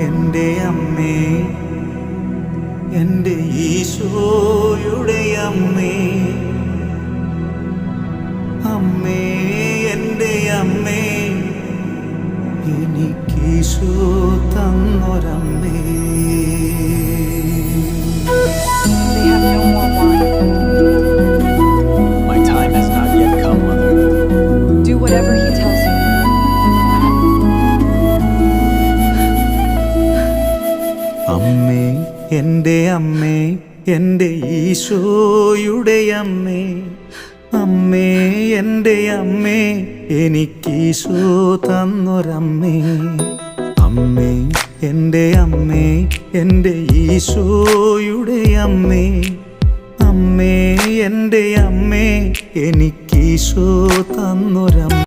എൻ്റെ അമ്മേ, എൻ്റെ ഈശോയുടെ അമ്മേ, അമ്മേ എൻ്റെ അമ്മേ, എനിക്കീശോ തന്നൊരമ്മേ. They have no more wine. My time has not yet come, Mother. Do whatever he tells you. അമ്മേ എൻ്റെ അമ്മേ, എൻ്റെ ഈശോയുടെ അമ്മേ, അമ്മേ എൻ്റെ അമ്മേ, എനിക്കീശോ തന്നൊരമ്മേ. അമ്മേ എൻ്റെ അമ്മേ, എൻ്റെ ഈശോയുടെ അമ്മേ, അമ്മേ എൻ്റെ അമ്മേ, എനിക്കീശോ തന്നൊരമ്മേ.